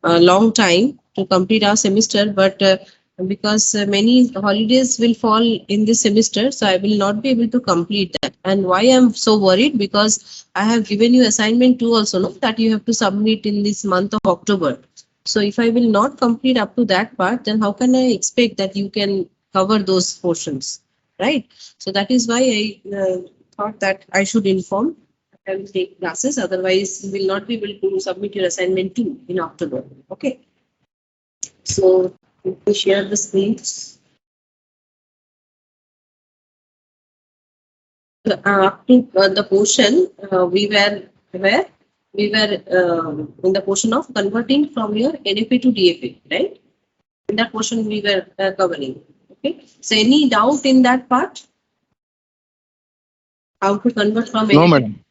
a long time to complete our semester, but because many holidays will fall in this semester, so I will not be able to complete that. And why I'm so worried, because I have given you assignment 2 also, no, that you have to submit in this month of October. So if I will not complete up to that part, then how can I expect that you can cover those portions, right? So that is why I thought that I should inform and take classes. Otherwise, you will not be able to submit your assignment 2 in October. Okay. So let me share the screen. Up to the portion we were where we were in the portion of converting from your NFA to DFA, right? In that portion we were covering. Okay. So any doubt in that part? How to convert from No, NFA? madam.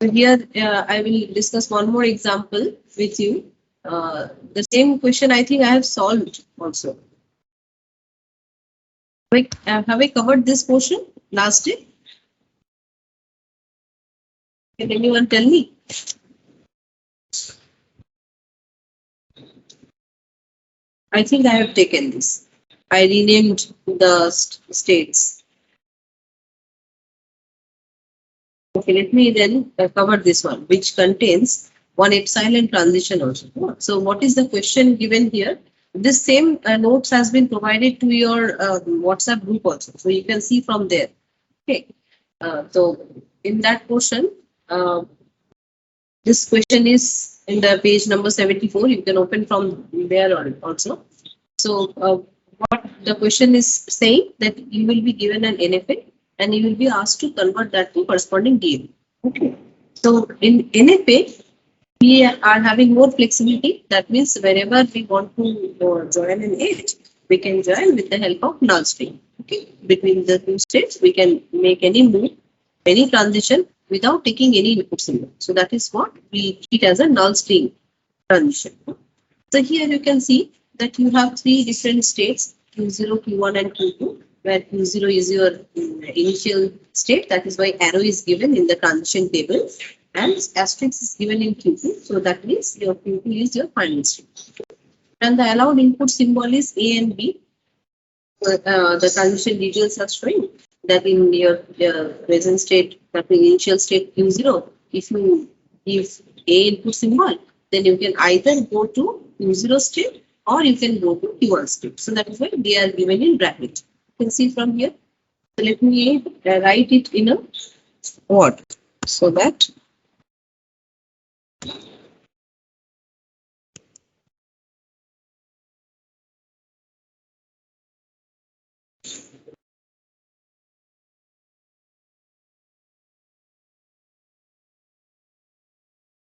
So here I will discuss one more example with you. The same question I think I have solved also. Have I covered this portion last day? Can anyone tell me? I think I have taken this. I renamed the states. Okay, let me then cover this one, which contains one epsilon transition also. So what is the question given here? This same notes has been provided to your WhatsApp group also. So you can see from there. Okay. So in that portion, uh, this question is in the page number 74. You can open from there also. So what the question is saying, that you will be given an NFA and you will be asked to convert that to corresponding DA. Okay. So in NFA, we are having more flexibility. That means wherever we want to join an edge, we can join with the help of null string. Okay. Between the two states, we can make any move, any transition without taking any input symbol. So that is what we treat as a null string transition. So here you can see that you have three different states, Q0, Q1 and Q2, where Q0 is your initial state. That is why arrow is given in the transition table, and asterisk is given in Q2. So that means your Q2 is your final state. And the allowed input symbol is A and B. The transition details are showing that in your present state, that the initial state Q0, if you give A input symbol, then you can either go to Q0 state or you can go to Q1 state. So that is why they are given in bracket. You can see from here. So let me write it in a word so that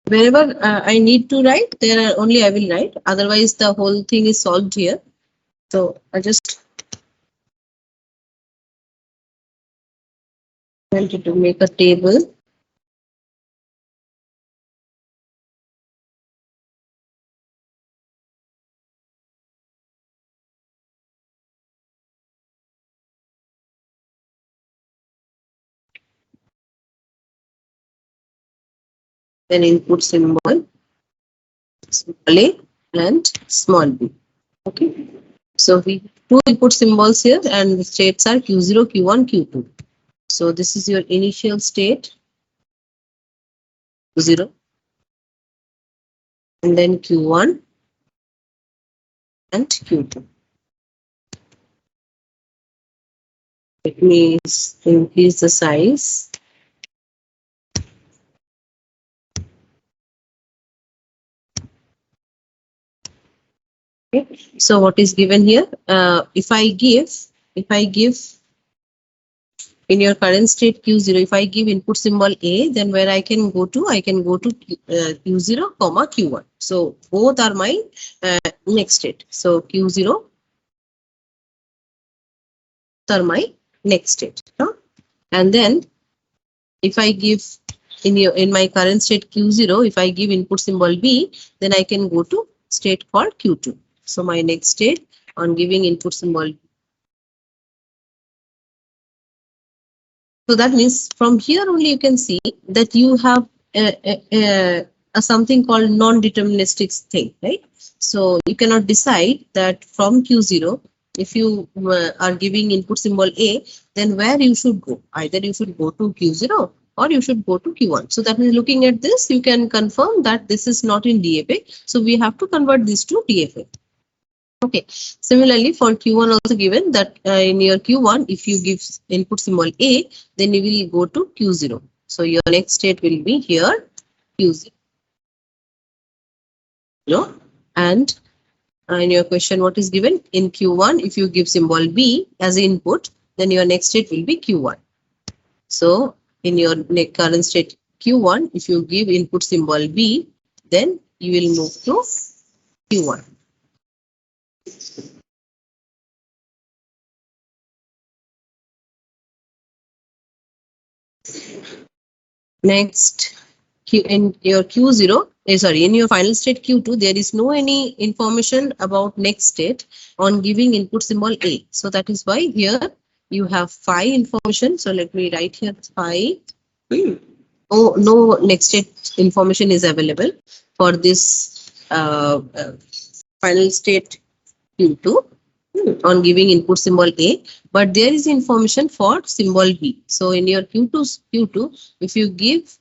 wherever I need to write, there are only I will write. Otherwise, the whole thing is solved here. So I just wanted to make a table. Then input symbol, small a and small b. Okay. So we two input symbols here, and the states are Q0, Q1, Q2. So this is your initial state, Q0, and then Q1 and Q2. Let me increase the size. Okay. So what is given here? If I give in your current state Q0, if I give input symbol A, then where I can go to Q0, comma Q1. So both are my next state. So Q0 are my next state. And then if I give in my current state Q0, if I give input symbol B, then I can go to state called Q2. So my next state on giving input symbol. So that means from here only you can see that you have something called non-deterministic thing, right? So you cannot decide that from Q0, if you are giving input symbol A, then where you should go. Either you should go to Q0 or you should go to Q1. So that means looking at this, you can confirm that this is not in DFA. So we have to convert this to DFA. Okay. Similarly, for Q1 also given that in your Q1, if you give input symbol A, then you will go to Q0. So your next state will be here Q0. And in your question, what is given in Q1? If you give symbol B as input, then your next state will be Q1. So in your current state Q1, if you give input symbol B, then you will move to Q1. Next, in your Q0, in your final state Q2, there is no any information about next state on giving input symbol A. So that is why here you have phi information. So let me write here phi. Oh, no next state information is available for this final state Q2 on giving input symbol A, but there is information for symbol B. So in your Q2, if you give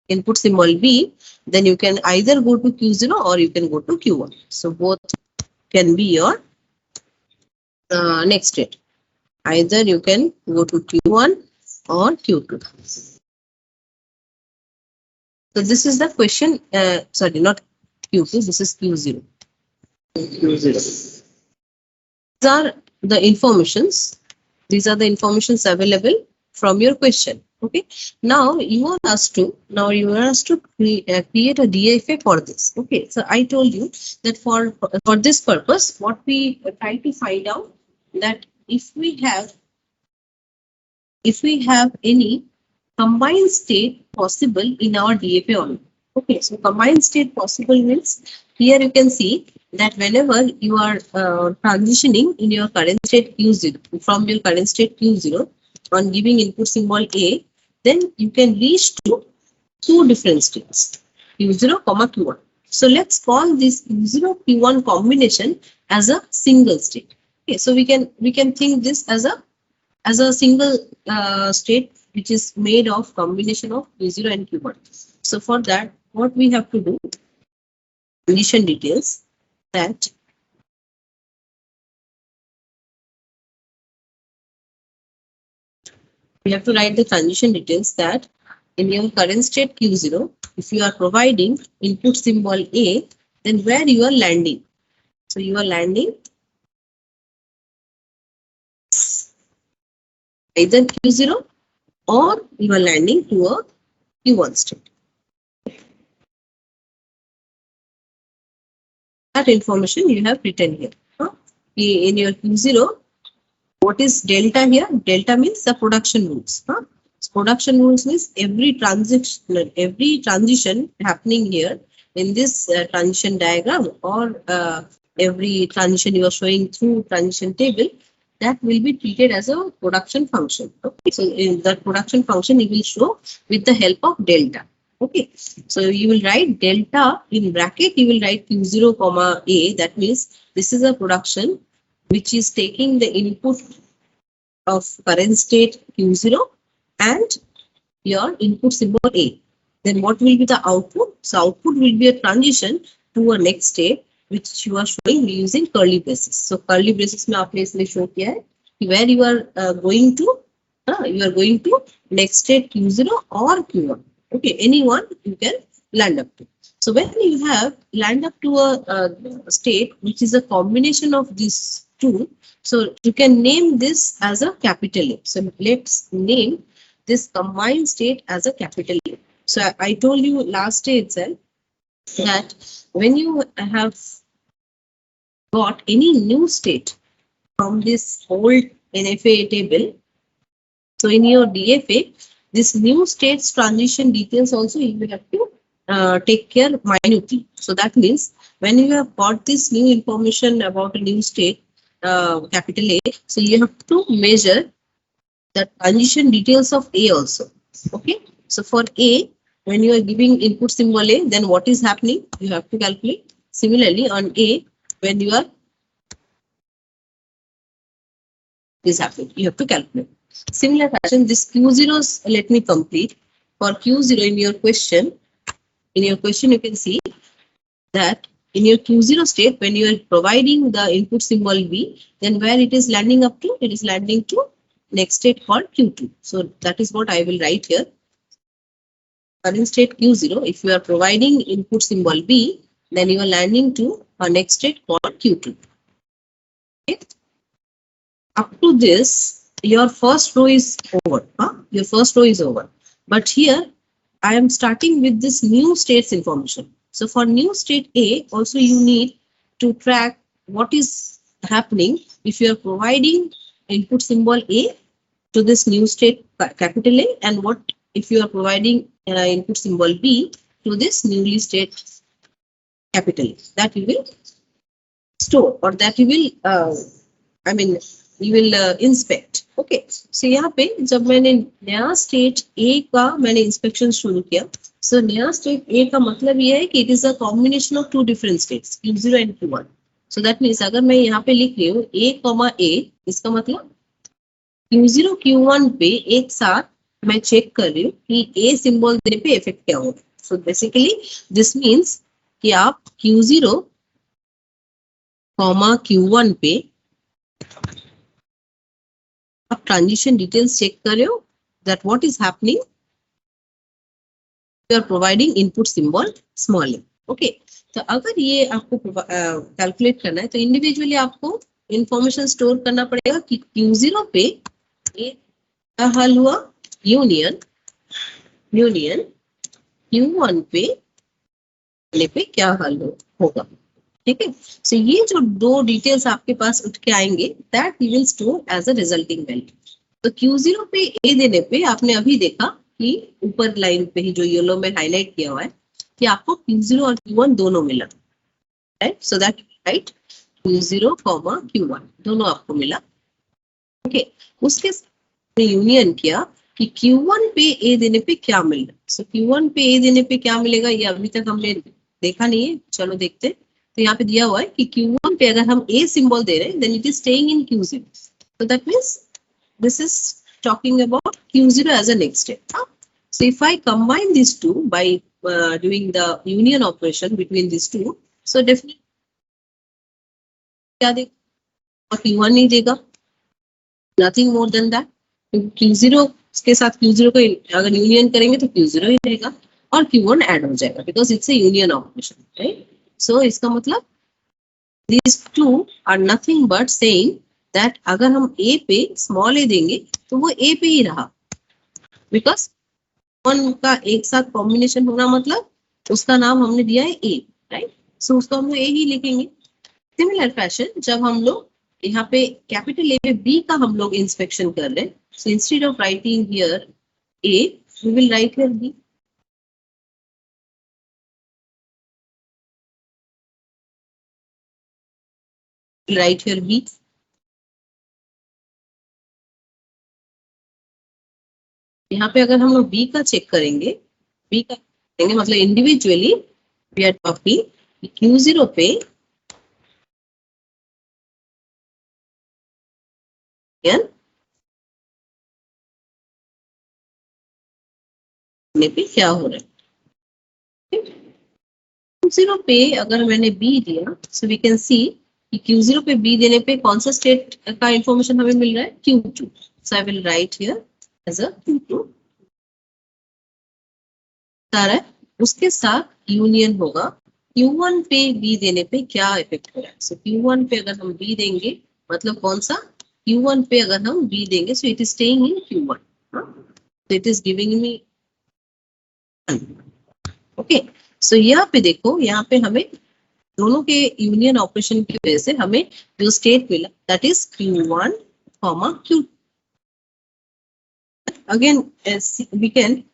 input symbol B, then you can either go to Q0 or you can go to Q1. So both can be your next state. Either you can go to Q1 or Q2. So this is the question, sorry, not Q2, this is Q0. Q0. These are the informations. These are the informations available from your question. Okay. Now you are asked to create a DFA for this. Okay. So I told you that for this purpose, what we try to find out that if we have any combined state possible in our DFA only. Okay. So combined state possible means here you can see that whenever you are transitioning in your current state Q0 from your current state Q0 on giving input symbol A, then you can reach to two different states Q0, Q1. So let's call this Q0 Q1 combination as a single state. Okay, so we can think this as a single state which is made of combination of Q0 and Q1. So for that, what we have to do, condition details, that we have to write the transition details that in your current state Q0, if you are providing input symbol A, then where you are landing. So you are landing either Q0 or you are landing to a Q1 state. That information you have written here. In your Q0, what is delta here? Delta means the production rules. So production rules means every transition happening here in this transition diagram or every transition you are showing through transition table, that will be treated as a production function. Okay, so in that production function, you will show with the help of delta. Okay, so you will write delta in bracket, you will write Q0 comma A. That means this is a production which is taking the input of current state Q0 and your input symbol A. Then what will be the output? So output will be a transition to a next state which you are showing using curly braces. So curly braces में आपने इसलिए show किया है where you are going to next state Q0 or Q1. Okay, anyone you can land up to. So when you have land up to a state which is a combination of these two, so you can name this as a capital A. So let's name this combined state as a capital A. So I told you last day itself that when you have got any new state from this old NFA table, so in your DFA, this new states transition details also you will have to take care minutely. So that means when you have got this new information about a new state, capital A, so you have to measure the transition details of A also. Okay, so for A, when you are giving input symbol A, then what is happening? You have to calculate. Similarly, on A, when you are is happening, you have to calculate. Similar fashion, this Q0s, let me complete. For Q0 in your question, you can see that in your Q0 state, when you are providing the input symbol B, then where it is landing up to? It is landing to next state called Q2. So that is what I will write here. Current state Q0, if you are providing input symbol B, then you are landing to a next state called Q2. Okay. Up to this, your first row is over. Your first row is over. But here, I am starting with this new states information. So for new state A, also you need to track what is happening if you are providing input symbol A to this new state capital A, and what if you are providing input symbol B to this newly state capital A. That you will store, or that you will you will inspect. Okay. So यहाँ पे जब मैंने नया state A का मैंने inspection शुरू किया, so नया स्टेट A का मतलब ये है कि it is a combination of two different states, Q0 and Q1. So that means अगर मैं यहाँ पे लिख रही हूँ A, इसका मतलब Q0 Q1 पे एक साथ मैं चेक कर रही हूँ कि A सिंबल देने पे इफेक्ट क्या होगा. So basically this means कि आप Q0, Q1 पे आप ट्रांजिशन डिटेल्स चेक कर रहे हो, that what is happening, you are providing input symbol small a. Okay. तो अगर ये आपको कैलकुलेट करना है तो इंडिविजुअली आपको इंफॉर्मेशन स्टोर करना पड़ेगा कि Q0 पे क्या हल हुआ, यूनियन Q1 पे क्या हल होगा. ठीक है. सो ये जो दो डिटेल्स आपके पास उठ के आएंगे, that you will store as a resulting value. तो Q0 पे A देने पे आपने अभी देखा कि ऊपर लाइन पे ही जो येलो में हाईलाइट किया हुआ है कि आपको Q0 और Q1 दोनों मिला, right. So that right Q0, Q1 दोनों आपको मिला. ओके. उसके साथ यूनियन किया कि Q1 पे A देने पे क्या मिल रहा है. सो Q1 पे A देने पे क्या मिलेगा ये अभी तक हमने देखा नहीं है, चलो देखते हैं. तो यहाँ पे दिया हुआ है कि Q1 पे अगर हम A सिंबल दे रहे हैं, then it is staying in Q0. So that means this is talking about Q0 as a next step. So if I combine these two by doing the union operation between these two, so definitely क्या देगा, और Q1 नहीं देगा, nothing more than that. Q0 के साथ Q0 को अगर union करेंगे तो Q0 ही रहेगा और Q1 ऐड हो जाएगा, because it's a union operation, right? So इसका मतलब these two are nothing but saying that अगर हम A पे small a देंगे तो वो A पे ही रहा, because one का एक साथ कॉम्बिनेशन होना मतलब उसका नाम हमने दिया है A, right? So उसको हम लोग A ही लिखेंगे. सिमिलर फैशन जब हम लोग यहाँ पे कैपिटल A पे B का हम लोग इंस्पेक्शन कर रहे हैं, so instead of writing here A, we will write here B. Write here B. यहाँ पे अगर हम लोग B का चेक करेंगे, B का करेंगे मतलब individually we are talking Q0 पे क्या हो रहा है. Q0 पे अगर मैंने B दिया, so we can see कि Q0 पे B देने पे कौन सा स्टेट का इंफॉर्मेशन हमें मिल रहा है, Q2. So I will write here as a Q2. उसके साथ यूनियन होगा Q1 पे B देने पे क्या इफेक्ट हो रहा है. So Q1 पे अगर हम B देंगे मतलब कौन सा, Q1 पे अगर हम B देंगे, so it is staying in Q1. So it is giving me okay. So यहाँ पे देखो, यहाँ पे हमें दोनों के यूनियन ऑपरेशन की वजह से हमें जो स्टेट मिला, that is Q1, Q2. Again, we can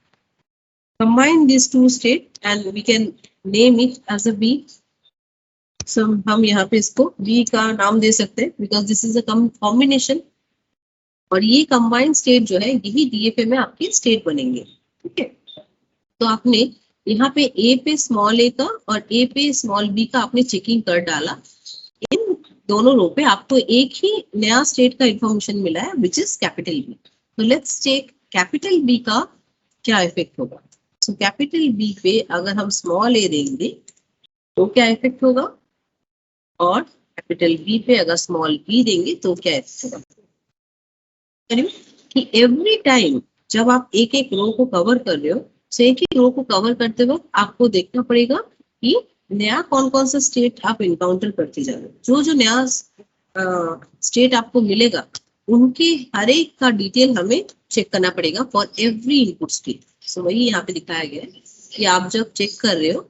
combine these two states and we can name it as a B. So हम यहाँ पे इसको B का नाम दे सकते हैं because this is a combination. और ये combined state जो है यही DFA में आपकी स्टेट बनेंगे. ठीक है. तो आपने यहाँ पे ए पे स्मॉल ए का और ए पे स्मॉल बी का आपने चेकिंग कर डाला। इन दोनों रो पे आपको एक ही नया स्टेट का इंफॉर्मेशन मिला है विच इज कैपिटल बी। तो लेट्स चेक कैपिटल बी का क्या इफेक्ट होगा। सो कैपिटल बी पे अगर हम स्मॉल ए देंगे तो क्या इफेक्ट होगा, और कैपिटल बी पे अगर स्मॉल बी देंगे तो क्या इफेक्ट होगा। कि एवरी टाइम जब आप एक एक रो को कवर कर रहे हो, तो एक ही रो को कवर करते वक्त आपको देखना पड़ेगा कि नया कौन कौन सा स्टेट आप इनकाउंटर करते जा रहे हो। जो जो नया स्टेट आपको मिलेगा उनके हर एक का डिटेल हमें चेक करना पड़ेगा फॉर एवरी इनपुट स्टेट। सो वही यहाँ पे दिखाया गया है कि आप जब चेक कर रहे हो,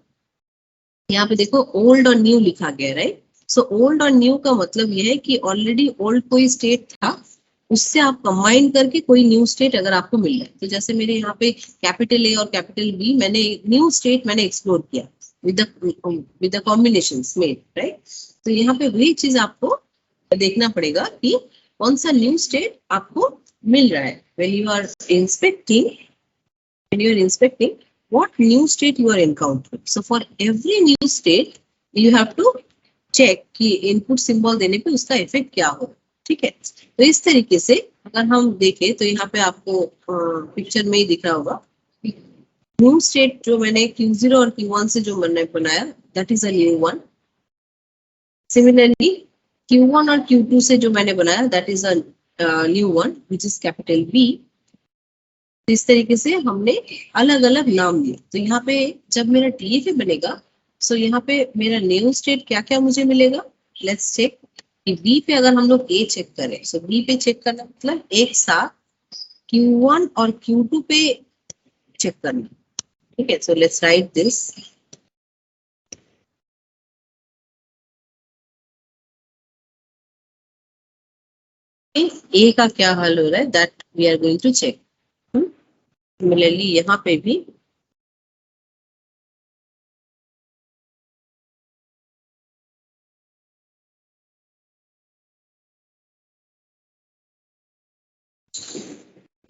यहाँ पे देखो ओल्ड और न्यू लिखा गया है, राइट। सो ओल्ड और न्यू का मतलब यह है कि ऑलरेडी ओल्ड कोई स्टेट था, उससे आप कंबाइन करके कोई न्यू स्टेट अगर आपको मिल रहा है। तो जैसे मेरे यहाँ पे कैपिटल ए और कैपिटल बी, मैंने न्यू स्टेट मैंने एक्सप्लोर किया with the combinations made, right. तो यहाँ पे वही चीज आपको देखना पड़ेगा कि कौन सा न्यू स्टेट आपको मिल रहा है। when you are inspecting what new state you are encountering. So for every new state you have to check कि इनपुट सिंबल देने पे उसका इफेक्ट क्या हो, ठीक है। तो इस तरीके से अगर हम देखें तो यहाँ पे आपको पिक्चर में ही दिख रहा होगा न्यू स्टेट जो मैंने Q0 और Q1 से जो मैंने बनाया that is a new one. Similarly Q1 और Q2 से जो मैंने बनाया that is a new one which is capital B. इस तरीके से हमने अलग अलग नाम दिए। तो यहाँ पे जब मेरा DFA बनेगा, सो यहाँ पे मेरा न्यू स्टेट क्या क्या मुझे मिलेगा। लेट्स चेक कि बी पे अगर हम लोग ए चेक करें, सो बी पे चेक करना मतलब एक साथ Q1 और Q2 पे चेक करना, ठीक है। So let's write this. A का क्या हल हो रहा है that we are going to check. Similarly यहाँ पे भी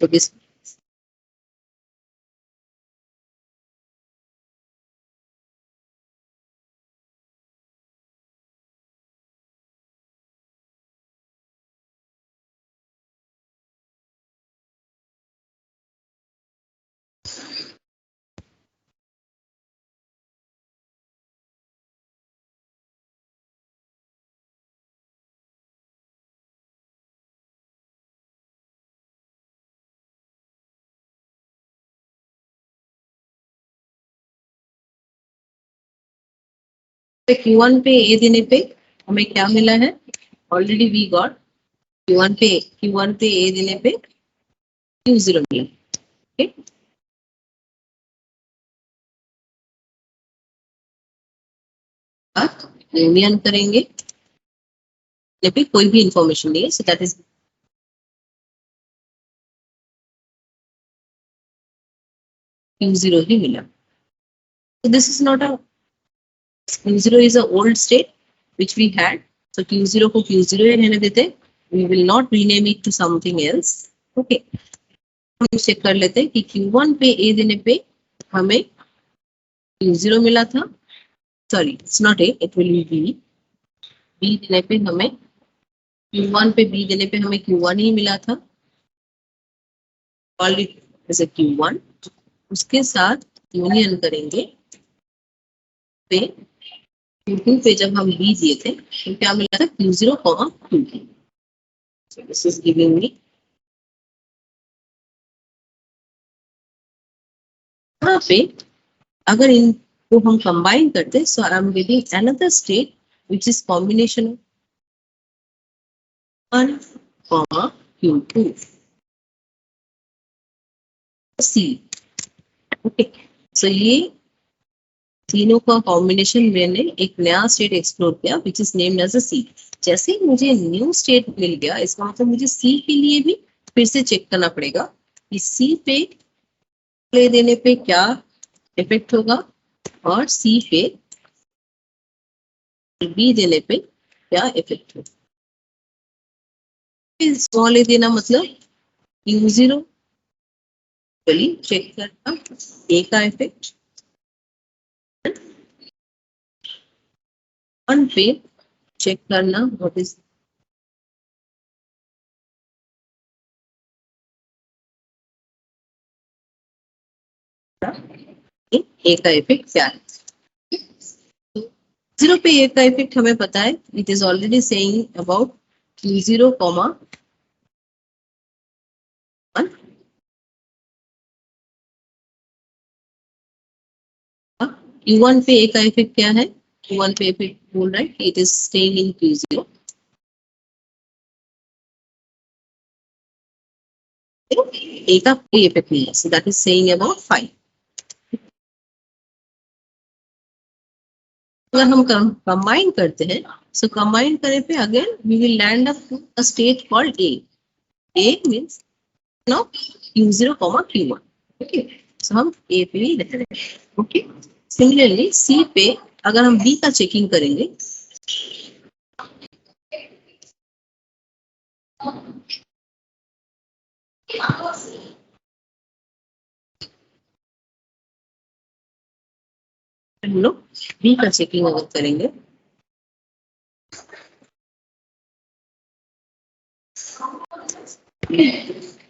तो this Q1 पे ए देने पे हमें क्या मिला है, ऑलरेडी वी गॉट Q1 पे ए देने पे Q0 मिला, ठीक। यूनियन करेंगे पे कोई भी इंफॉर्मेशन नहीं है, सो दैट इज Q0 ही मिला। So this is not a Q0 is a old state which we had. So Q0 को Q0 ही रहने देते, we will not rename it to something else. Okay. हम चेक कर लेते हैं कि Q1 पे A देने पे हमें Q0 मिला था। Sorry, it's not A, it will be B. B देने पे हमें Q1 पे B देने पे हमें Q1 ही मिला था। Already is a Q1। उसके साथ यूनियन करेंगे पे Q2 पे जब हम B दिए थे तो क्या मिला था Q0, Q2। So this is giving me यहाँ पे अगर इनको हम कंबाइन करते, so I am getting another state which is combination of Q2 C। Okay, so ये तीनों का कॉम्बिनेशन मैंने एक नया स्टेट एक्सप्लोर किया which is named as a C. जैसे ही मुझे न्यू स्टेट मिल गया, इसका मतलब मुझे सी के लिए भी फिर से चेक करना पड़ेगा कि सी पे प्ले देने पे क्या इफेक्ट होगा और सी पे बी देने पे क्या इफेक्ट होगा। स्मॉल ए देना मतलब Q0 चलिए चेक करना ए का इफेक्ट वन पे चेक करना व्हाट इज ए का इफेक्ट क्या है। जीरो पे ए का इफेक्ट हमें पता है, it is already saying about Q0, Q1 पे ए का इफेक्ट क्या है, Q1 पे इफेक्ट बोल रहा है कि it is staying in Q0, ए का कोई इफेक्ट नहीं है, so that is saying about 5। अगर हम कंबाइन करते हैं, सो कंबाइन करने पे again we will land up to a state called A. A means now Q0, Q1, okay. So हम ए पे ही रह रहे हैं, ओके। सिमिलरली सी पे अगर हम बी का चेकिंग करेंगे, हम लोग बी का चेकिंग अगर करेंगे,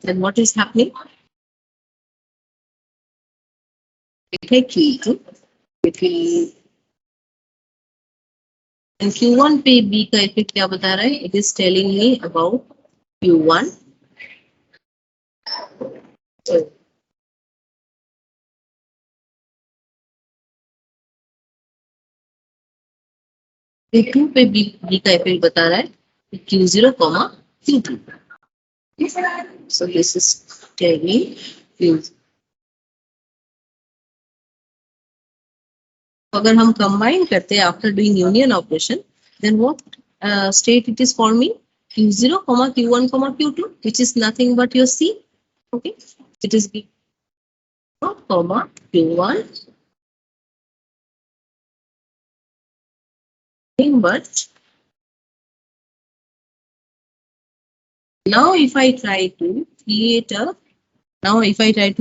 then what is happening? Q2, it will, and Q1 पे B का इफेक्ट क्या बता रहा है? It is telling me about Q1. Q2 पे B का इफेक्ट बता रहा है Q0, Q2. So this is telling Q0. अगर हम कंबाइन करते हैं after doing union operation, then what state it is forming? Q0, Q1, Q2, which is nothing but your C. Okay, it is Q1, but now if I try to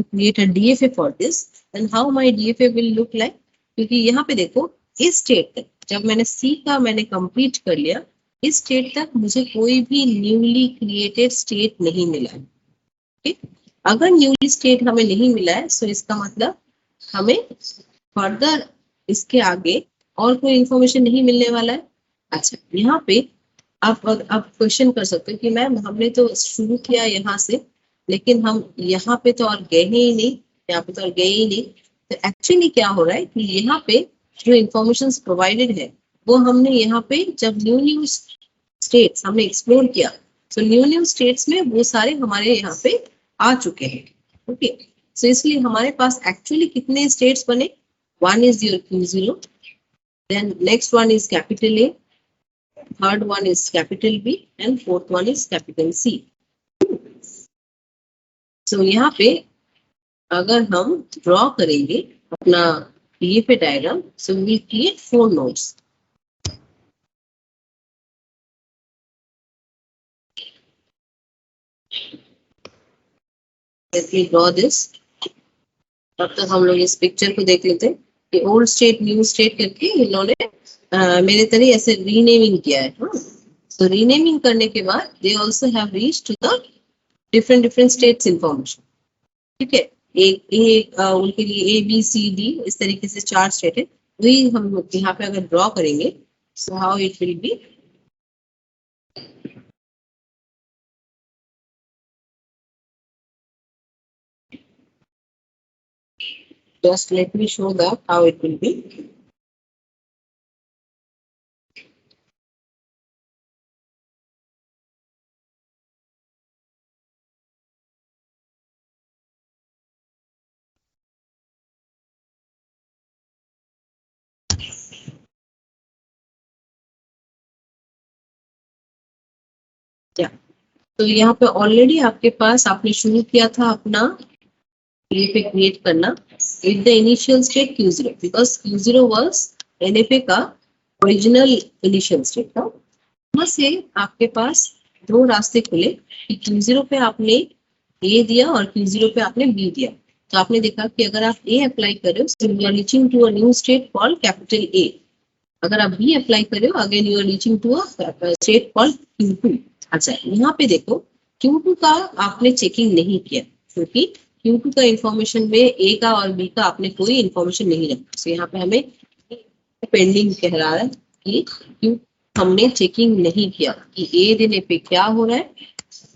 create a DFA for this, then how my DFA will look like? क्योंकि यहाँ पे देखो इस state तक जब मैंने C का मैंने कंप्लीट कर लिया, इस स्टेट तक मुझे कोई भी न्यूली क्रिएटेड स्टेट नहीं मिला है। ठीक, अगर न्यूली स्टेट हमें नहीं मिला है, सो इसका मतलब हमें फर्दर इसके आगे और कोई इंफॉर्मेशन नहीं मिलने वाला है। अच्छा, यहाँ पे आप क्वेश्चन कर सकते हो कि मैम हमने तो शुरू किया यहाँ से, लेकिन हम यहाँ पे तो और गए ही नहीं, यहाँ पे तो और गए ही नहीं। तो एक्चुअली क्या हो रहा है कि यहाँ पे जो इंफॉर्मेशन प्रोवाइडेड है वो हमने यहाँ पे जब न्यू स्टेट्स हमने एक्सप्लोर किया, तो न्यू स्टेट्स में वो सारे हमारे यहाँ पे आ चुके हैं। ओके, सो इसलिए हमारे पास एक्चुअली कितने स्टेट्स बने? One is your Q0, then next one is capital A, third one is capital B, and fourth one is capital C. So यहाँ पे अगर हम ड्रॉ करेंगे अपना DFA diagram, so we will create 4 nodes. Let me draw this. तब तक हम लोग इस पिक्चर को देख लेते हैं कि ओल्ड स्टेट न्यू स्टेट करके इन्होंने मेरे तरह ऐसे रीनेमिंग किया है। तो रीनेमिंग करने के बाद they also have reached to the different states information. ठीक है, उनके लिए ABCD इस तरीके से 4 स्टेट है। वही हम लोग यहाँ पे अगर ड्रॉ करेंगे, so how it will be, just let me show that how it will be. Yeah. तो यहाँ पे ऑलरेडी आपके पास आपने शुरू किया था अपना NFA क्रिएट करना with the initial state Q0, because Q0 was NFA का ओरिजिनल इनिशियल स्टेट था। वहां से आपके पास 2 रास्ते खुले कि Q0 पे आपने A दिया और Q0 पे आपने B दिया। तो आपने देखा कि अगर आप ए अप्लाई कर रहे हो, so you are reaching to a new state called capital A. अगर आप बी अप्लाई कर रहे हो, again you are reaching to a state called Q2. अच्छा, यहाँ पे देखो Q2 का आपने चेकिंग नहीं किया, क्योंकि Q2 का इंफॉर्मेशन में ए का और बी का आपने कोई इंफॉर्मेशन नहीं रखा. तो यहाँ पे हमें पेंडिंग कह रहा है कि Q हमने चेकिंग नहीं किया कि ए देने पे क्या हो रहा है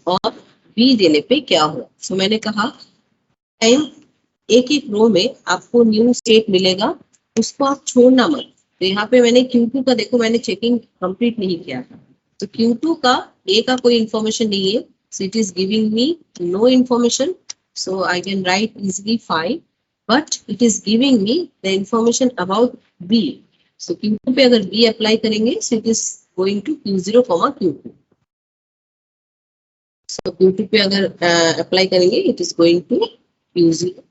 और बी देने पे क्या हो रहा है. सो मैंने कहा टाइम एक एक रो में आपको न्यू स्टेट मिलेगा, उसको आप छोड़ना मत. तो यहाँ पे मैंने Q2 का देखो मैंने चेकिंग कंप्लीट नहीं किया था, तो Q2 का ए का कोई इंफॉर्मेशन नहीं है, so it is giving me no information, so I can write easily 5, but it is giving me the information about B. So Q2 पे अगर B अप्लाई करेंगे, so it is going to Q0, Q2. So Q2 पे अगर apply करेंगे, it is going to Q0.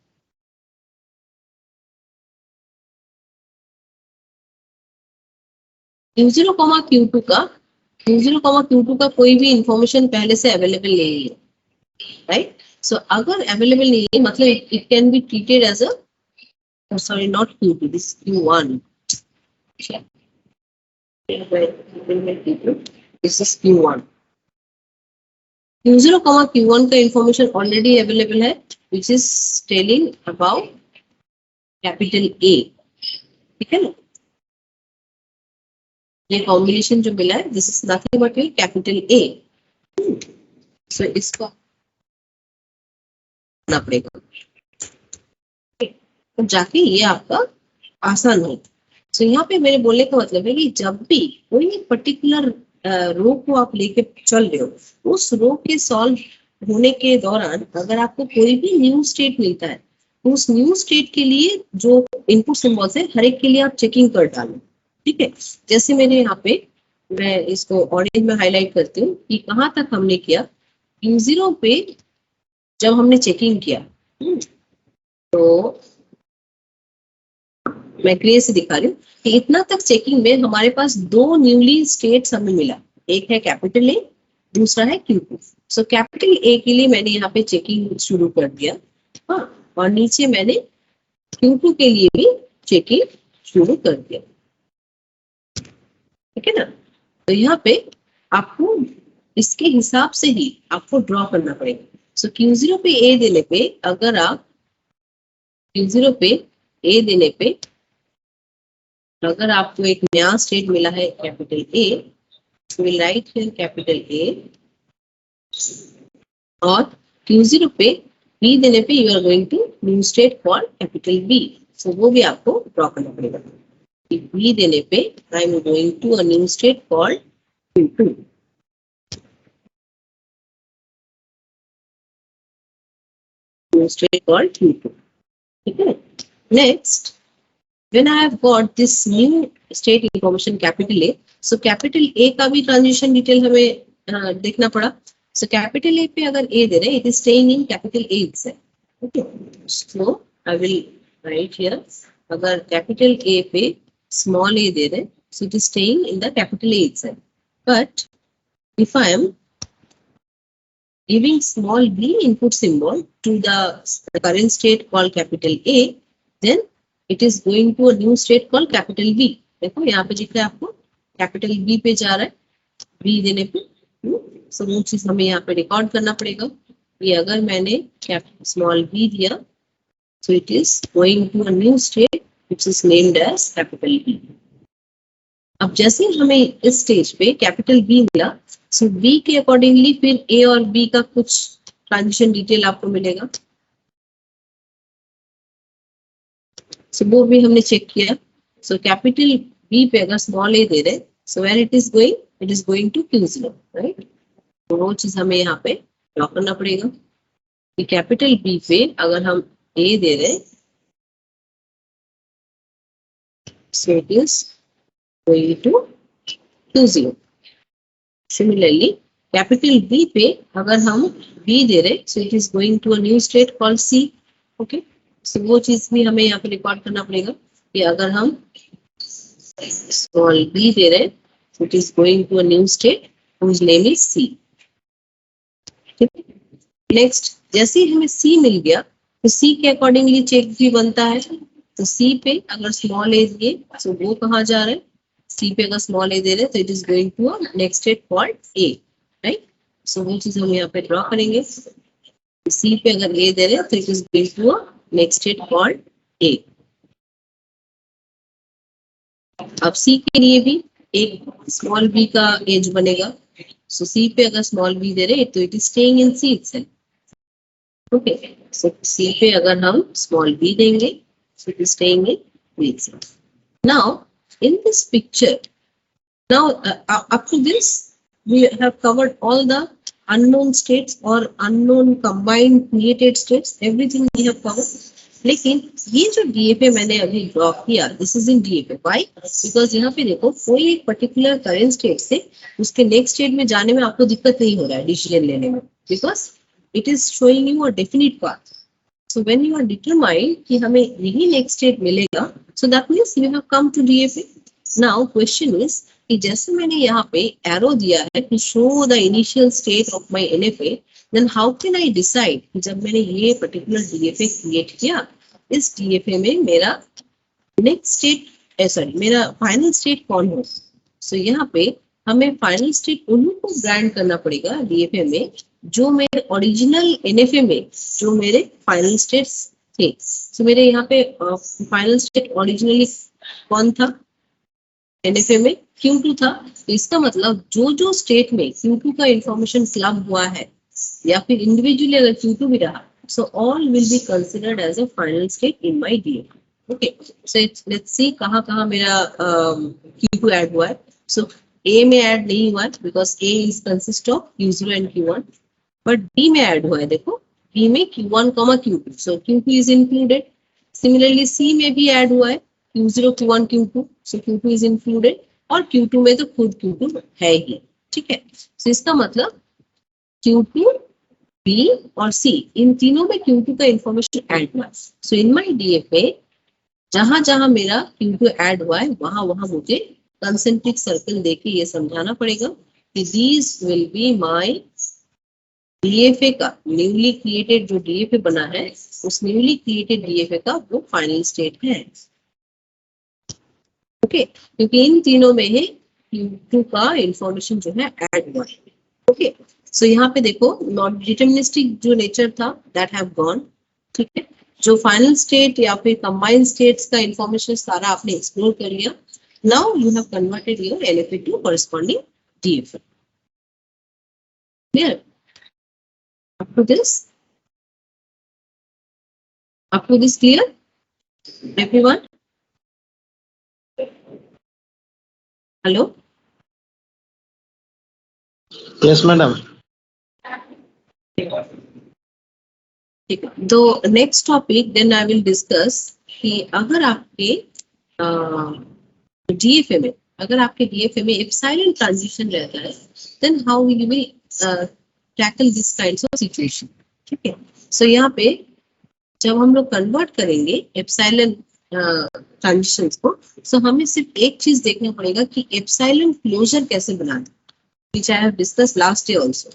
Q0, Q2 का कोई भी information पहले से अवेलेबल नहीं है, राइट. सो अगर अवेलेबल नहीं है मतलब it can be treated as a, sorry not Q2, this Q1. This is Q1. Q0, Q1 का इंफॉर्मेशन ऑलरेडी अवेलेबल है, which is telling about capital A. ठीक है ना, ये कॉम्बिनेशन जो मिला है, this is nothing but capital A. So इसको करना पड़ेगा, तो जाके ये आपका आसान हो. सो यहाँ पे मेरे बोलने का मतलब है कि जब भी कोई पर्टिकुलर रो को आप लेके चल रहे हो, उस रो के सॉल्व होने के दौरान अगर आपको कोई भी न्यू स्टेट मिलता है, तो उस न्यू स्टेट के लिए जो इनपुट सिंबल्स है हर एक के लिए आप चेकिंग कर डालो. ठीक है, जैसे मेरे यहाँ पे मैं इसको ऑरेंज में हाईलाइट करती हूँ कि कहाँ तक हमने किया. Q0 पे जब हमने चेकिंग किया, तो मैं ग्रे से दिखा रही हूँ कि इतना तक चेकिंग में हमारे पास दो न्यूली स्टेट्स हमें मिला. एक है कैपिटल ए, दूसरा है Q2. सो कैपिटल ए के लिए मैंने यहाँ पे चेकिंग शुरू कर दिया, हाँ, और नीचे मैंने Q2 के लिए भी चेकिंग शुरू कर दिया. ठीक है ना, तो यहाँ पे आपको इसके हिसाब से ही आपको ड्रॉ करना पड़ेगा. सो Q0 पे ए देने पे, अगर आप Q0 पे ए देने पे अगर आपको एक नया स्टेट मिला है capital A, will write here capital A, और Q0 पे बी देने पे you are going to new state called capital B. So वो भी आपको ड्रॉ करना पड़ेगा. बी देने पे I am going to a new state called Q2. New state called Q2. ठीक है, next when I have got this new state information capital A, so capital A का भी ट्रांजिशन डिटेल हमें देखना पड़ा. So capital A पे अगर A दे रहे, it is staying in capital A itself. Okay, so I will write here, अगर capital A पे small a दे रहे, so it is staying in the capital A itself. But if I am giving small b input symbol to the current state called capital A, then it is going to a new state called capital B. देखो यहाँ पे दिख रहा है आपको capital B पे जा रहा है, B देने पे. सो वो चीज हमें यहाँ पे रिकॉर्ड करना पड़ेगा. ये अगर मैंने स्मॉल b दिया, so it is going to a new state which is named as capital B. अब जैसे हमें इस स्टेज पे कैपिटल B मिला, सो B के अकॉर्डिंगली फिर A और B का कुछ ट्रांजिशन डिटेल आपको मिलेगा. सो वो भी हमने चेक किया. सो कैपिटल B पे अगर स्मॉल a दे रहे, so where it is going to Q0, right. तो वो चीज हमें यहाँ पे ड्रॉ करना पड़ेगा कि कैपिटल B पे अगर हम a दे रहे, so it is going to Q0. Similarly capital B पे अगर हम B दे रहे, so it is going to a new state called C. Okay, so वो चीज भी हमें यहाँ पे रिकॉर्ड करना पड़ेगा कि अगर हम स्मॉल b दे रहे, it is going to a new state whose name is C. Next, जैसे ही हमें C मिल गया, तो सी के अकॉर्डिंगली चेक भी बनता है। तो सी पे अगर स्मॉल ए दिए तो वो कहाँ जा रहे हैं, सी पे अगर स्मॉल ए दे रहे तो it is going to a next state called A, right. So वो चीज हम यहाँ पे ड्रॉ करेंगे। सी पे अगर ए दे रहे तो it is going to a next state called A. अब सी के लिए भी एक स्मॉल बी का एज बनेगा। सो सी पे अगर स्मॉल बी दे रहे तो it is staying in C itself. Okay, so C पे अगर हम स्मॉल बी देंगे so it is staying in B itself. Now in this picture, now up to this we have covered all the unknown states or unknown combined created states, everything we have covered. लेकिन ये जो DFA मैंने अभी draw किया, this is in DFA, why? Because यहाँ पे देखो कोई एक पर्टिकुलर करेंट स्टेट से उसके नेक्स्ट स्टेट में जाने में आपको दिक्कत नहीं हो रहा है डिसीजन लेने में, because it is showing you a definite path. So when you are determined कि हमें यही next state मिलेगा, so that means you have come to DFA. Now question is कि जैसे मैंने यहाँ पे arrow दिया है to show the initial state of my NFA, then how can I decide कि जब मैंने ये particular DFA create किया, इस DFA में मेरा next state, मेरा final state कौन हो? So यहाँ पे हमें फाइनल स्टेट उन्हीं को ग्रांट करना पड़ेगा DFA में जो मेरे ओरिजिनल NFA में जो मेरे फाइनल स्टेट्स थे। सो मेरे यहाँ पे फाइनल स्टेट ओरिजिनली कौन था NFA में? Q2 था। तो इसका मतलब जो जो स्टेट में Q2 का इंफॉर्मेशन क्लब हुआ है या फिर इंडिविजुअली अगर Q2 भी रहा, so all will be considered as a final state in my DFA। Okay, so let's see कहाँ कहाँ मेरा Q2 ऐड हुआ है। सो A में ऐड नहीं हुआ है because A is consist of Q0 and Q1, but B में ऐड हुआ है। देखो B में Q1, Q2, so Q2 is included. Similarly C में भी ऐड हुआ है Q0, Q1, Q2, so Q2 is included, और Q2 में तो खुद Q2 है ही, ठीक है। सो इसका मतलब Q2, B और C इन तीनों में Q2 का इंफॉर्मेशन ऐड हुआ है। सो इन माई DFA जहां जहां मेरा Q2 ऐड हुआ है वहां वहां मुझे कंसेंट्रिक सर्कल देके ये समझाना पड़ेगा कि these will be my DFA का न्यूली क्रिएटेड जो DFA बना है, उस न्यूली क्रिएटेड DFA का वो फाइनल स्टेट है। ओके, क्योंकि इन तीनों में ही Q2 का इंफॉर्मेशन जो है ऐड हुआ है। ओके, सो यहाँ पे देखो नॉन डिटर्मिनिस्टिक जो नेचर था दैट हैव गॉन, ठीक है। जो फाइनल स्टेट या फिर कंबाइंड स्टेट्स का इंफॉर्मेशन सारा आपने एक्सप्लोर कर लिया। Now you have converted your LFA to corresponding DFA. Clear? Up to this? Up to this clear? Everyone? Hello? Yes, madam. तो next topic then I will discuss कि अगर आपके DFA में एप्सिलॉन ट्रांजिशन रहता है, then how will you tackle this kinds of situation, ठीक है। सो यहाँ पे जब हम लोग कन्वर्ट करेंगे एप्सिलॉन ट्रांजिशंस को, सो हमें सिर्फ एक चीज देखना पड़ेगा कि एप्सिलॉन क्लोजर कैसे बनाना, which I have discussed last day also.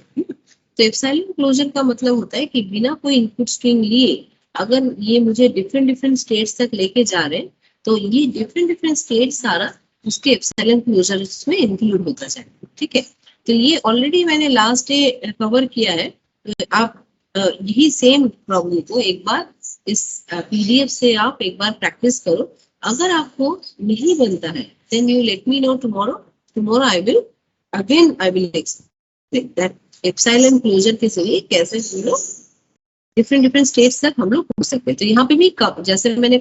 तो एप्सिलॉन क्लोजर का मतलब होता है कि बिना कोई इनपुट स्ट्रिंग लिए अगर ये मुझे डिफरेंट स्टेट्स तक लेके जा रहे हैं, तो ये डिफरेंट स्टेट सारा उसके एप्सिलॉन क्लोजर में इंक्लूड होता जाए, ठीक है। तो ये ऑलरेडी मैंने लास्ट डे कवर किया है। आप यही सेम प्रॉब्लम को एक बार इस PDF से आप एक बार प्रैक्टिस करो। अगर आपको नहीं बनता है then you let me know tomorrow I will explain that epsilon closure के जरिए कैसे हम लोग डिफरेंट स्टेट्स तक हम लोग पहुंच सकते हैं। तो यहाँ पे भी जैसे मैंने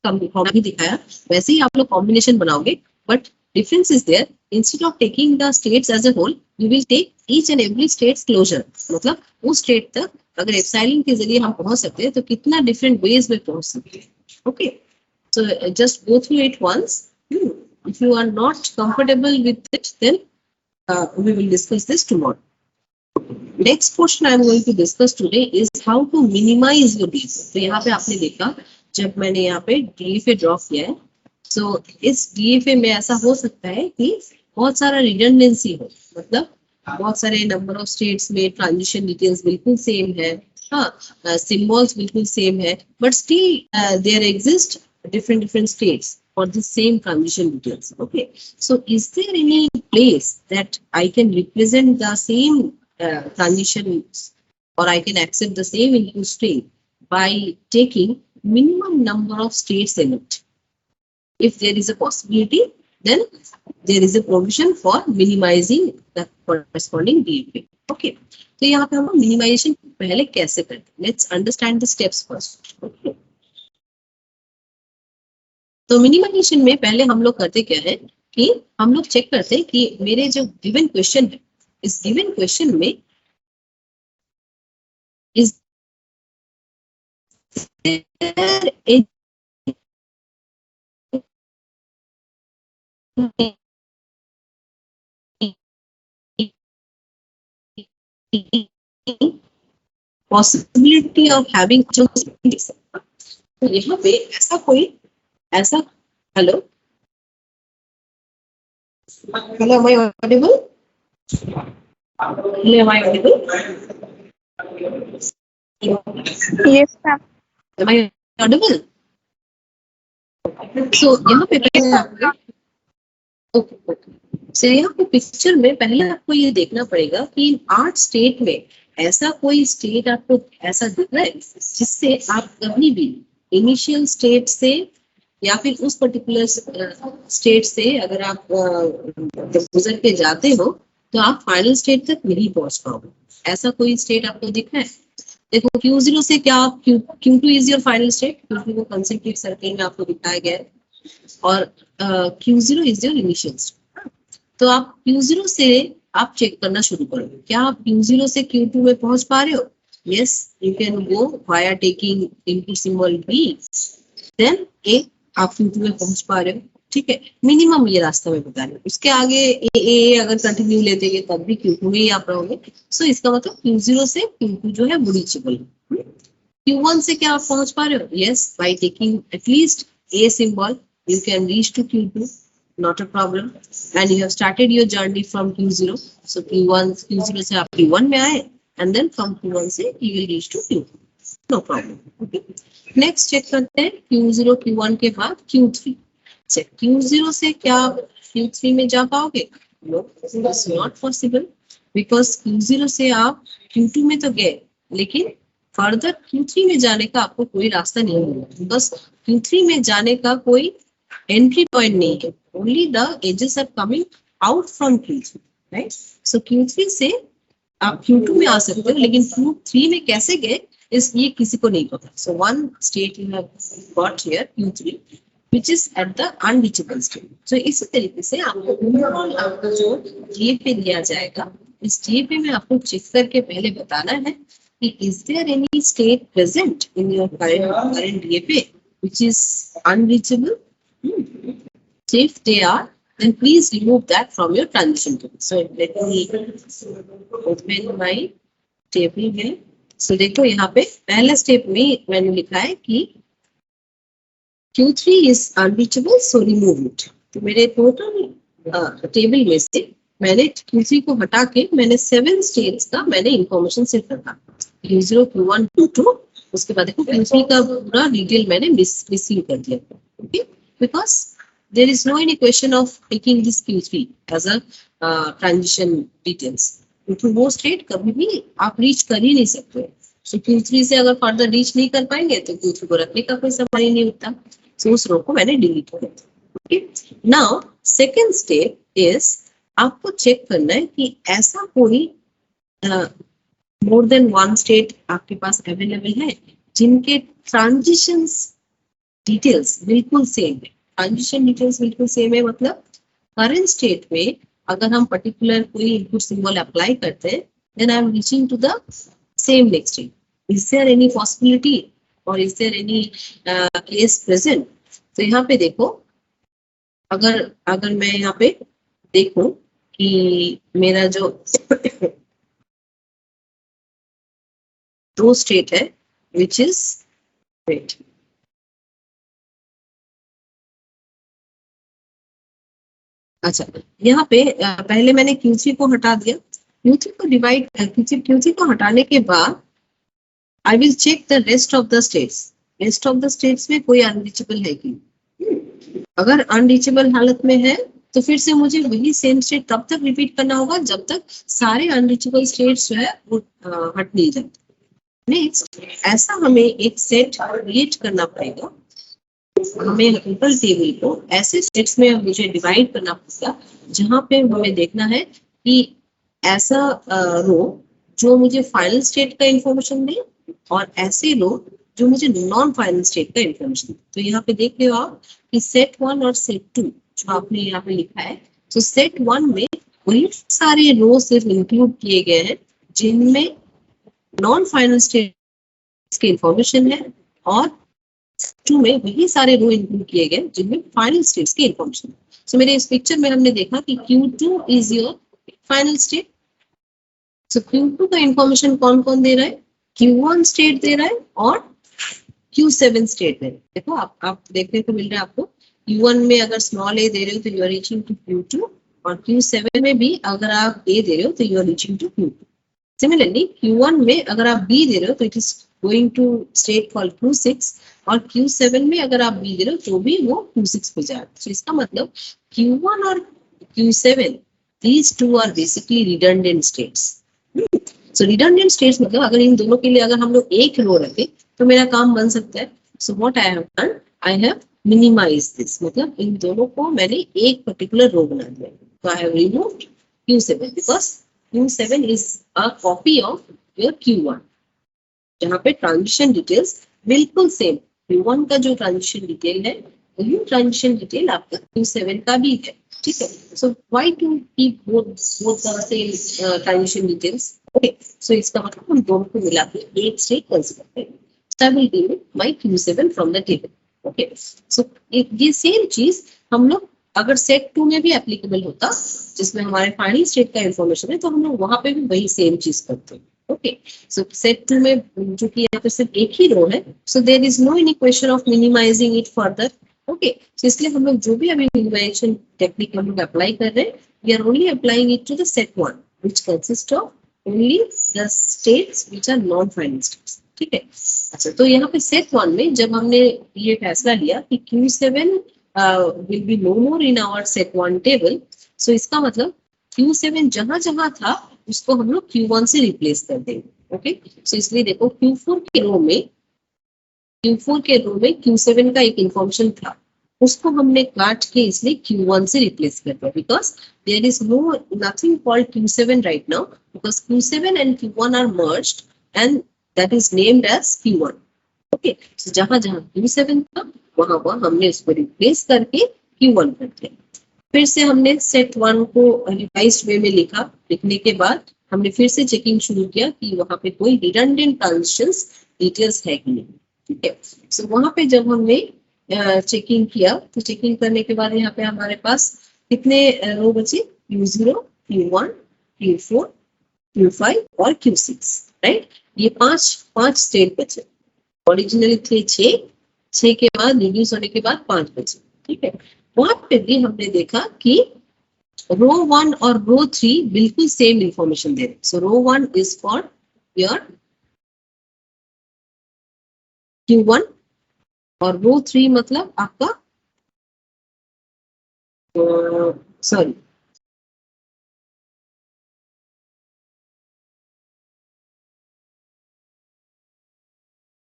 भी दिखाया वैसे ही आप लोग कॉम्बिनेशन बनाओगे, but difference is there, instead of taking the states as a whole you will take each and every states closure. मतलब उस स्टेट तक अगर एप्सिलॉन के जरिए हम पहुंच सकते हैं तो कितना डिफरेंट वेज में पहुंच सकते हैं। Okay, so just go through it once. If you are not comfortable with it then we will discuss this tomorrow. Next portion I am going to discuss today is how to minimize your DFA. तो यहाँ पे आपने देखा जब मैंने यहाँ पे DFA draw किया है, so इस DFA में ऐसा हो सकता है कि बहुत सारा रिडंडेंसी हो, मतलब बहुत सारे नंबर ऑफ स्टेट्स में ट्रांजिशन डिटेल्स बिल्कुल सेम है, हाँ, सिम्बॉल्स बिल्कुल सेम है, but still there exist different states for the same transition details. Okay, so is there any place that I can represent the same transitions, or I can accept the same input stream by taking minimum number of states in it? If there is a possibility, then there is a provision for minimizing the corresponding DFA. Okay, तो यहाँ पे हम minimization पहले कैसे करते हैं? Let's understand the steps first. Okay. तो minimisation में पहले हम लोग करते क्या है कि हम लोग चेक करते हैं कि मेरे जो गिवन क्वेश्चन है, इस गिवन क्वेश्चन में इस पॉसिबिलिटी ऑफ हैविंग, तो यहाँ पे ऐसा कोई ऐसा, hello hello, am I audible? Hello, am I audible? Yes, ma'am. Am I audible? So यहाँ पे पहले ओके, सो यहाँ पे पिक्चर में पहले आपको ये देखना पड़ेगा कि 8 स्टेट में ऐसा कोई स्टेट आपको ऐसा दिख रहा है जिससे आप कभी भी इनिशियल स्टेट से या फिर उस पर्टिकुलर स्टेट से अगर आप गुजर के जाते हो तो आप फाइनल स्टेट तक नहीं पहुंच पाओगे. ऐसा कोई स्टेट आपको दिख रहा है? देखो Q0 से क्या Q2 is your final state, क्योंकि वो कंसेंट्रिक सर्किल में आपको दिखाया गया है, और Q0 is your initial state. तो आप Q0 से आप चेक करना शुरू करोगे, क्या आप Q0 से Q2 में पहुंच पा रहे हो? Yes, you can go via taking input symbol B, then A आप Q2 में पहुंच पा रहे हो. ठीक है, मिनिमम ये रास्ता में बता रहे हो. उसके आगे ए अगर कंटिन्यू लेते हैं तब भी Q2 में ही आप रहोगे. सो इसका मतलब Q0 से Q2 जो है वो रीचेबल. Q1 से क्या आप पहुंच पा रहे हो? Yes, by taking at least A symbol you can reach to Q2, not a problem, and you have started your journey from Q0. So Q0 से आप Q1 में आए, and then from Q1 से you will reach to Q2, no problem. Okay, next check करते हैं Q0 Q1 के बाद Q3. Check Q0 से क्या Q3 में जा पाओगे? No, it's not possible, because Q0 से आप Q2 में तो गए, लेकिन फर्दर Q3 में जाने का आपको कोई रास्ता नहीं मिला. बस Q3 में जाने का कोई एंट्री पॉइंट नहीं है. Only the edges are coming out from Q3, right? So Q3 से आप Q2 में आ सकते हो, लेकिन Q3 में कैसे गए इस ये किसी को नहीं पता. So one state you have got here Q3 which is at the unreachable state. So इसी तरीके से आपको ओवरऑल आपका जो DFA दिया जाएगा, इस DFA में आपको चेक करके पहले बताना है कि is there any state present in your current DFA which is unreachable? So if they are, then please remove that from your transition table. So let me open my table here. So देखो यहाँ पे पहले step में मैंने लिखा है कि Q3 is unreachable, so remove it. तो मेरे टोटल टेबल में से मैंने Q3 को हटा के मैंने 7 स्टेट्स का मैंने इंफॉर्मेशन सिर्फ रखा. Q0, Q1, Q2, उसके बाद देखो Q3 का पूरा डिटेल मैंने मिसिंग कर दिया. Okay, because there is no any question of taking this Q3 as a transition details, क्योंकि वो स्टेट कभी भी आप रीच कर ही नहीं सकते. सो Q3 से अगर फर्दर रीच नहीं कर पाएंगे तो Q3 को रखने का कोई सवाल ही नहीं उठता. सो उस रो को मैंने डिलीट कर दिया. Okay, now second step is आपको चेक करना है कि ऐसा कोई मोर देन वन स्टेट आपके पास अवेलेबल है जिनके ट्रांजिशंस डिटेल्स बिल्कुल सेम है. ट्रांजिशन डिटेल्स बिल्कुल सेम है मतलब करंट स्टेट में अगर हम पर्टिकुलर कोई इनपुट सिंबल अप्लाई करते हैं, then I am reaching to the same next state. Is there any possibility और is there any case present? तो यहाँ पे देखो, अगर मैं यहाँ पे देखूं कि मेरा जो दो स्टेट है विच इज वेट, अच्छा यहाँ पे पहले मैंने Q3 को हटा दिया. Q3 को डिवाइड Q3 को हटाने के बाद I will check the rest of the states. Rest of the states में कोई अनरीचेबल है कि नहीं। अगर अनरीचेबल हालत में है तो फिर से मुझे वही सेम स्टेट तब तक रिपीट करना होगा जब तक सारे अनरीचेबल स्टेट्स जो है वो हट नहीं जाते। नेक्स्ट, ऐसा हमें एक सेट क्रिएट करना पड़ेगा। हमें टोटल टेबल को ऐसे सेट्स में मुझे डिवाइड करना पड़ेगा जहां पे हमें देखना है कि ऐसा रो जो मुझे फाइनल स्टेट का इंफॉर्मेशन दे और ऐसे रो जो मुझे नॉन फाइनल स्टेट का इंफॉर्मेशन। तो यहाँ पे देख रहे हो आप कि सेट 1 और सेट 2 जो आपने यहाँ पे लिखा है, तो सेट 1 में वही सारे रो सिर्फ इंक्लूड किए गए हैं जिनमें नॉन फाइनल स्टेट की इंफॉर्मेशन है, और 2 में वही सारे रो इंक्लूड किए गए जिनमें फाइनल स्टेट्स की इंफॉर्मेशन। सो मेरे इस पिक्चर में हमने देखा कि Q2 is your final state. So Q2 का इंफॉर्मेशन कौन कौन दे रहा है? Q1 स्टेट दे रहा है और Q7 स्टेट दे रहा है। देखो आप देखने को मिल रहा है आपको, Q1 में अगर स्मॉल a दे रहे हो तो you are reaching to Q2, और Q7 में भी अगर आप a दे रहे हो तो you are reaching to Q2। Similarly Q1 में अगर आप b दे रहे हो तो it is going to state called Q6, और Q7 में अगर आप b दे रहे हो तो भी वो Q6 पे जाएगा। तो इसका मतलब Q1 और Q7 these two are basically redundant states। So redundant states मतलब अगर इन दोनों के लिए अगर हम लोग एक रो रखें तो मेरा काम बन सकता है। So what I have done, I have minimize this, मतलब इन दोनों को मैंने एक पर्टिकुलर रो बना दिया। तो I have removed Q7 because Q7 is a copy of your Q1, जहाँ पे ट्रांजिशन डिटेल्स बिल्कुल सेम। Q1 का जो ट्रांजिशन डिटेल है वही ट्रांजिशन डिटेल आपका Q7 का भी है, ठीक है। So why to keep both the same transition details? Okay, so इसका मतलब हम दोनों को मिला के एक स्टेट कंसीडर करेंगे। So I will delete my Q7 from the table. Okay, so ये सेम चीज हम लोग अगर सेट 2 में भी एप्लीकेबल होता जिसमें हमारे फाइनल स्टेट का इंफॉर्मेशन है तो हम लोग वहां पे भी वही सेम चीज करते हैं। ओके, सो सेट 2 में जो कि यहाँ पे सिर्फ एक ही रो है, so there is no any question of minimizing it further. Okay, so इसलिए हम लोग जो भी अभी मिनिमाइजेशन टेक्निक हम लोग अप्लाई कर रहे हैं, we are only applying it to the set 1 which consist of only the states which are non final states, ठीक है। अच्छा, तो यहाँ पे सेट 1 में जब हमने ये फैसला लिया कि Q7 will be no more in our set 1 table, so इसका मतलब Q7 जहां जहां था उसको हम लोग Q1 से रिप्लेस कर देंगे। ओके, सो इसलिए देखो Q4 के रो में Q7 का एक इंफॉर्मेशन था, उसको हमने काट के इसलिए Q1 से रिप्लेस कर दिया because there is no nothing called Q7 right now because Q7 and Q1 are merged and that is named as Q1। Okay, so जहां जहां Q7 था वहां हमने उसको रिप्लेस करके Q1 कर दिया। फिर से हमने सेट 1 को रिवाइज्ड वे में लिखा, लिखने के बाद हमने फिर से चेकिंग शुरू किया कि वहां पे कोई रिडंडेंट ट्रांजिशंस डिटेल्स है कि नहीं, ठीक है। सो वहां पे जब हमने चेकिंग किया तो चेकिंग करने के बाद यहाँ पे हमारे पास कितने रो बचे? Q0, Q1, Q4, Q5 और Q6, राइट। ये पांच स्टेट बचे। ओरिजिनली थे 6 के बाद रिड्यूस होने के बाद 5 बचे, ठीक है। वहां पे भी हमने देखा कि रो 1 और रो 3 बिल्कुल सेम इंफॉर्मेशन दे रहे। सो row 1 is for your Q1 और रो 3 मतलब आपका सॉरी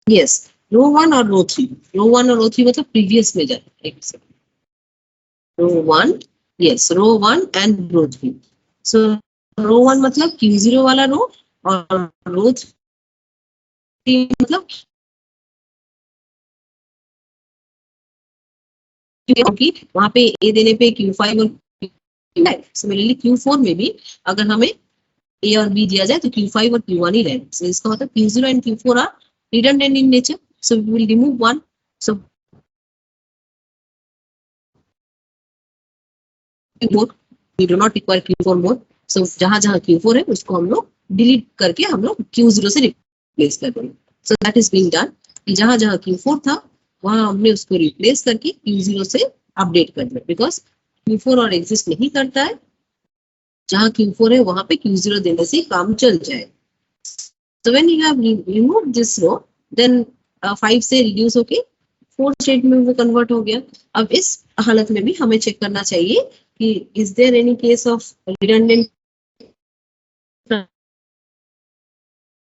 यस, रो 1 और रो 3, रो 1 और रो 3 मतलब प्रीवियस में जाए। एक second, row 1, yes, row 1 and row 3। So row 1 मतलब Q0 वाला रो और रो 3 मतलब क्योंकि वहां पे ए देने पे Q5 और सिमिलरली Q4 में भी अगर हमें ए और बी दिया जाए तो Q5 और Q1 ही रहेगा। सो इसका मतलब Q0 and Q4 are redundant in nature, so we will remove one. So Q4 we do not require Q4 more. So जहां जहां Q4 है उसको हम लोग डिलीट करके हम लोग Q0 से रिप्लेस कर देंगे। So that is being done. जहां जहां Q4 था वहां हमने उसको रिप्लेस करके Q0 से अपडेट कर दिया बिकॉज Q4 और एग्जिस्ट नहीं करता है। जहां Q4 है वहां पे Q0 देने से काम चल जाए। So when you have removed this row, then 5 से reduce होके 4 स्टेट में वो कन्वर्ट हो गया. अब इस हालत में भी हमें चेक करना चाहिए कि is there any case of redundant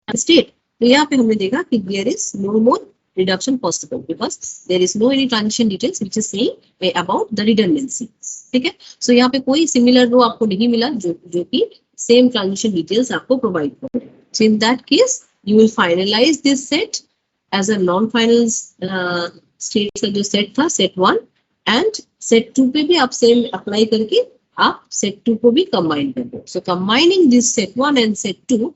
state. तो यहाँ पे हमने देखा कि there is no more reduction possible because there is no any transition details which is saying about the redundancy. ठीक है. So यहाँ पे कोई similar row आपको नहीं मिला जो कि same transition details आपको provide करे. So in that case you will finalize this set as a non-final state का जो set था set 1 and set 2 पे भी आप same apply करके आप set 2 को भी combine कर दो. So combining this set 1 and set 2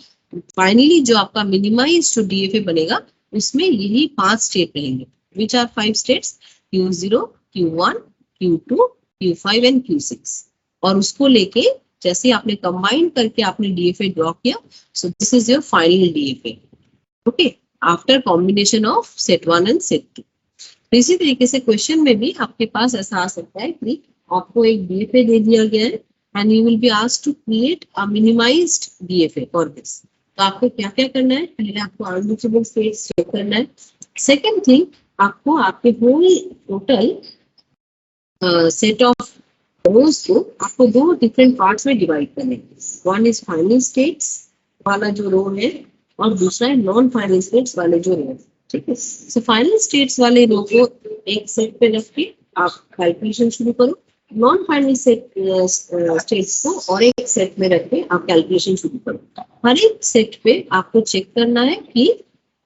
finally जो आपका मिनिमाइज जो डीएफए बनेगा उसमें यही 5 स्टेट रहेंगे. Which are 5 states Q0, Q1, Q2, Q5 and Q6. और उसको लेके जैसे आपने कंबाइन करके आपने डीएफए ड्रॉ किया, so this is your final DFA. Okay, after combination of set 1 and set 2. तो इसी तरीके से क्वेश्चन में भी आपके पास ऐसा आ सकता है कि आपको एक डीएफए दे दिया गया है and you will be asked to create a minimized DFA for this. तो आपको क्या क्या करना है? पहले आपको अनरीचेबल स्टेट्स चेक करना है. सेकंड थिंग, आपको आपके whole total set of rows को आपको 2 डिफरेंट पार्ट्स में डिवाइड करना है. वन इज फाइनल स्टेट्स वाला जो रो है और दूसरा है नॉन फाइनल स्टेट्स वाले जो रो है. ठीक है. सो फाइनल स्टेट्स वाले रो को एक सेट पे रख के आप कैलकुलेशन शुरू करो. नॉन फाइनल स्टेट्स को और एक सेट में रख के आप कैलकुलेशन शुरू करो. हर एक सेट पे आपको चेक करना है कि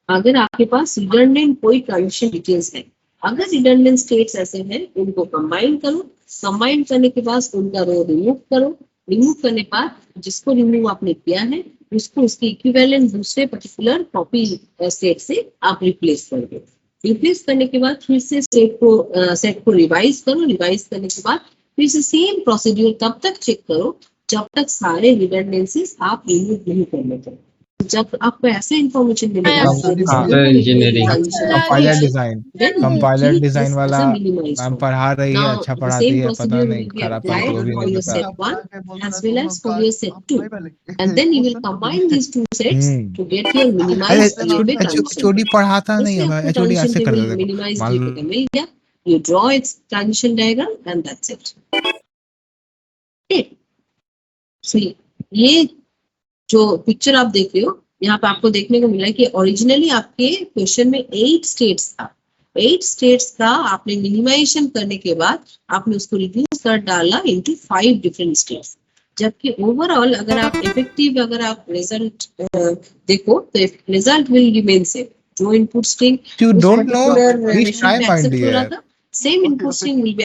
अगर आपके पास रिडंडेंट कोई ट्रांजिशन डिटेल्स है. अगर रिडंडेंट स्टेट्स ऐसे हैं उनको कंबाइन करो. कंबाइन करने के बाद उनका रो रिमूव करो. रिमूव करने के बाद जिसको रिमूव आपने किया है उसको उसके इक्विवेलेंट दूसरे पर्टिकुलर कॉपी स्टेट से आप रिप्लेस कर दो. रिप्लेस करने के बाद फिर से सेट को रिवाइज करो. रिवाइज करने के बाद फिर से सेम प्रोसीड्यूर तब तक चेक करो जब तक सारे रिडंडेंसीज आप रिमूव नहीं कर लेते. जब आपको ऐसे इंफॉर्मेशन मिलेगा कंपाइलर डिजाइन वाला मैम पढ़ा रही है, अच्छा पढ़ाती है, पता नहीं खराबपन तो भी नहीं पता. as well as for your set 2 and then you will combine these two sets to get your minimized HOD पढ़ाता नहीं है, एचओडी ऐसे कर देता है. minimized DFA मिल गया. You draw its transition diagram and that's it. Okay. So ये जो पिक्चर आप देख रहे हो यहाँ पे आपको देखने को मिला है कि ओरिजिनली आपके क्वेश्चन में 8 स्टेट्स था. 8 स्टेट्स का आपने मिनिमाइजेशन करने के बाद आपने उसको रिड्यूस कर डाला इनटू 5 डिफरेंट स्टेट्स. जबकि ओवरऑल अगर आप इफेक्टिव अगर आप रिजल्ट देखो तो रिजल्ट विल रिमेन सेम. जो input string You don't know, please try my dear. Same input string will